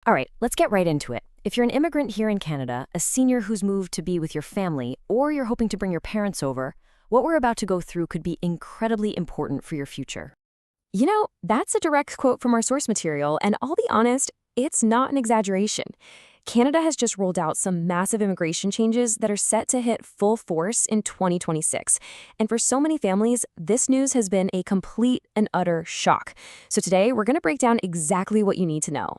All right, let's get right into it. If you're an immigrant here in Canada, a senior who's moved to be with your family, or you're hoping to bring your parents over, what we're about to go through could be incredibly important for your future. That's a direct quote from our source material, and I'll be honest, it's not an exaggeration. Canada has just rolled out some massive immigration changes that are set to hit full force in 2026. And for so many families, this news has been a complete and utter shock. So today, we're going to break down exactly what you need to know.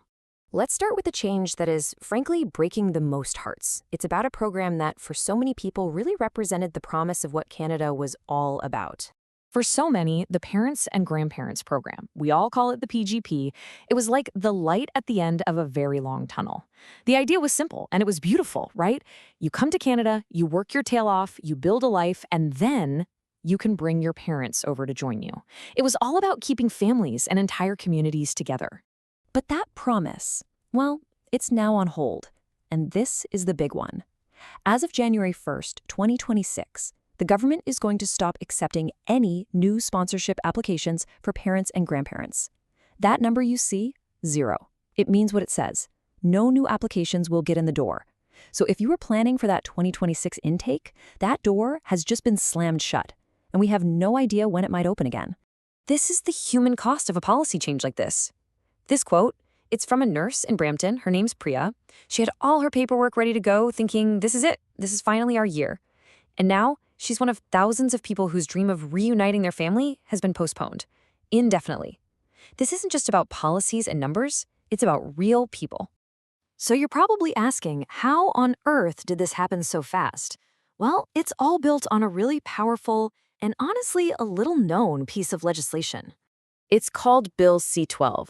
Let's start with the change that is, frankly, breaking the most hearts. It's about a program that, for so many people, really represented the promise of what Canada was all about. For so many, the Parents and Grandparents Program, we all call it the PGP, it was like the light at the end of a very long tunnel. The idea was simple, and it was beautiful, right? You come to Canada, you work your tail off, you build a life, and then you can bring your parents over to join you. It was all about keeping families and entire communities together. But that promise, well, it's now on hold. And this is the big one. As of January 1st, 2026, the government is going to stop accepting any new sponsorship applications for parents and grandparents. That number you see, 0. It means what it says. No new applications will get in the door. So if you were planning for that 2026 intake, that door has just been slammed shut, and we have no idea when it might open again. This is the human cost of a policy change like this. This quote, it's from a nurse in Brampton. Her name's Priya. She had all her paperwork ready to go, thinking, this is it. This is finally our year. And now, she's one of thousands of people whose dream of reuniting their family has been postponed, indefinitely. This isn't just about policies and numbers, it's about real people. So you're probably asking, how on earth did this happen so fast? Well, it's all built on a really powerful and honestly a little known piece of legislation. It's called Bill C-12.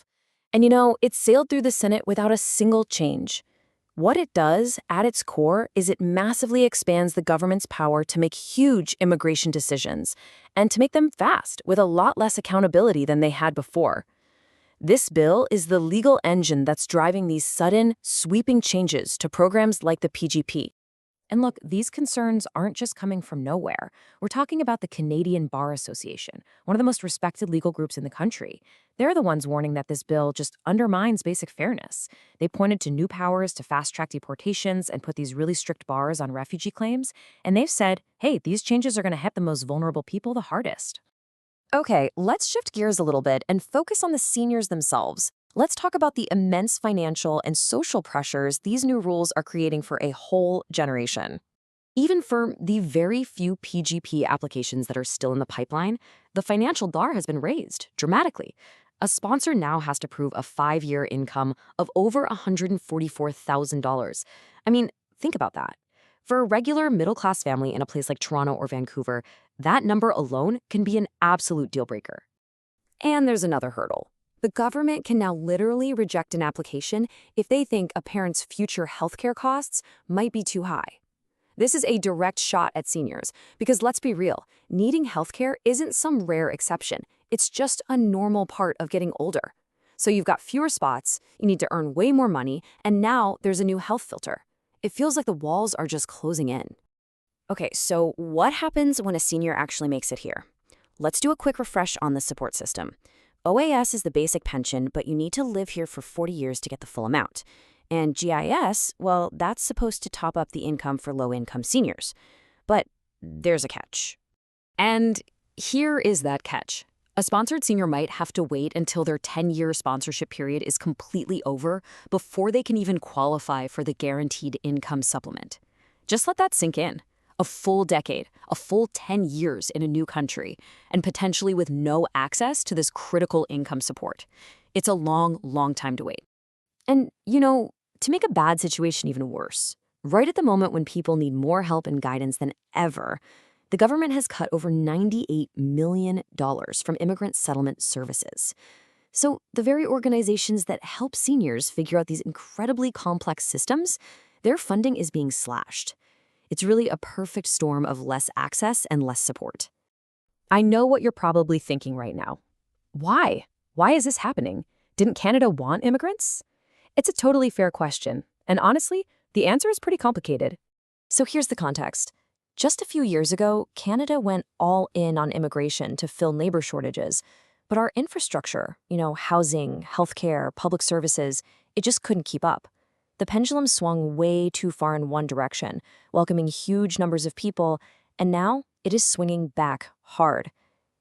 And it sailed through the Senate without a single change. What it does, at its core, is it massively expands the government's power to make huge immigration decisions, and to make them fast, with a lot less accountability than they had before. This bill is the legal engine that's driving these sudden, sweeping changes to programs like the PGP. And look, these concerns aren't just coming from nowhere. We're talking about the Canadian Bar Association, one of the most respected legal groups in the country. They're the ones warning that this bill just undermines basic fairness. They pointed to new powers to fast-track deportations and put these really strict bars on refugee claims. And they've said, hey, these changes are going to hit the most vulnerable people the hardest. Okay, let's shift gears a little bit and focus on the seniors themselves. Let's talk about the immense financial and social pressures these new rules are creating for a whole generation. Even for the very few PGP applications that are still in the pipeline, the financial bar has been raised dramatically. A sponsor now has to prove a 5-year income of over $144,000. I mean, think about that. For a regular middle-class family in a place like Toronto or Vancouver, that number alone can be an absolute deal breaker. And there's another hurdle. The government can now literally reject an application if they think a parent's future healthcare costs might be too high. This is a direct shot at seniors, because let's be real, needing healthcare isn't some rare exception. It's just a normal part of getting older. So you've got fewer spots, you need to earn way more money, and now there's a new health filter. It feels like the walls are just closing in. Okay, so what happens when a senior actually makes it here? Let's do a quick refresh on the support system. OAS is the basic pension, but you need to live here for 40 years to get the full amount. And GIS, well, that's supposed to top up the income for low-income seniors. But there's a catch. And here is that catch. A sponsored senior might have to wait until their 10-year sponsorship period is completely over before they can even qualify for the guaranteed income supplement. Just let that sink in. A full decade, a full 10 years in a new country, and potentially with no access to this critical income support. It's a long, long time to wait. And, to make a bad situation even worse, right at the moment when people need more help and guidance than ever, the government has cut over $98 million from immigrant settlement services. So the very organizations that help seniors figure out these incredibly complex systems, their funding is being slashed. It's really a perfect storm of less access and less support. I know what you're probably thinking right now. Why? Why is this happening? Didn't Canada want immigrants? It's a totally fair question, and honestly, the answer is pretty complicated. So here's the context. Just a few years ago, Canada went all in on immigration to fill labor shortages, but our infrastructure, housing, healthcare, public services, It just couldn't keep up. The pendulum swung way too far in one direction, welcoming huge numbers of people, and now it is swinging back hard.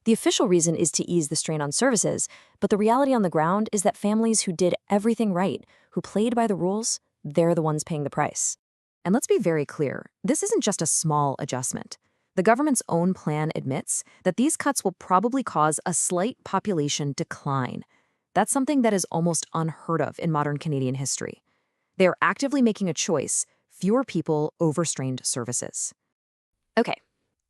The official reason is to ease the strain on services, but the reality on the ground is that families who did everything right, who played by the rules, they're the ones paying the price. And let's be very clear, this isn't just a small adjustment. The government's own plan admits that these cuts will probably cause a slight population decline. That's something that is almost unheard of in modern Canadian history. They are actively making a choice, fewer people over strained services. Okay,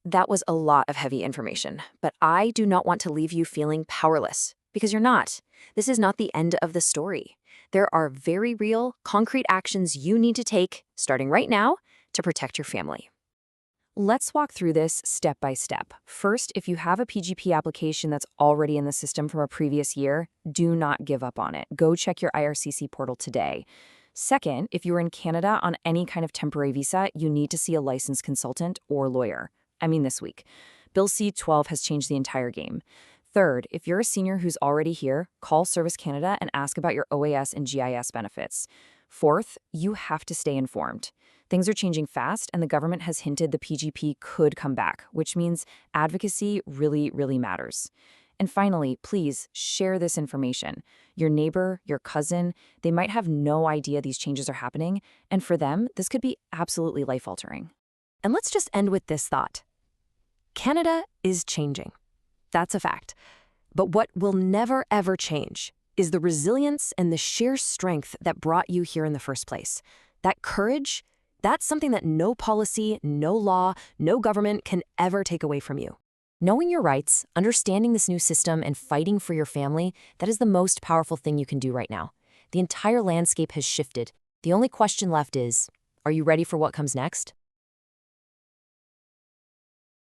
that was a lot of heavy information, but I do not want to leave you feeling powerless, because you're not. This is not the end of the story. There are very real, concrete actions you need to take, starting right now, to protect your family. Let's walk through this step by step. First, if you have a PGP application that's already in the system from a previous year, do not give up on it. Go check your IRCC portal today. Second, if you're in Canada on any kind of temporary visa, you need to see a licensed consultant or lawyer. I mean this week. Bill C-12 has changed the entire game. Third, if you're a senior who's already here, call Service Canada and ask about your OAS and GIS benefits. Fourth, you have to stay informed. Things are changing fast, and the government has hinted the PGP could come back, which means advocacy really, really matters. And finally, please share this information. Your neighbor, your cousin, they might have no idea these changes are happening, and for them, this could be absolutely life-altering. And let's just end with this thought. Canada is changing. That's a fact. But what will never, ever change is the resilience and the sheer strength that brought you here in the first place. That courage, that's something that no policy, no law, no government can ever take away from you. Knowing your rights, understanding this new system, and fighting for your family, that is the most powerful thing you can do right now. The entire landscape has shifted. The only question left is, are you ready for what comes next?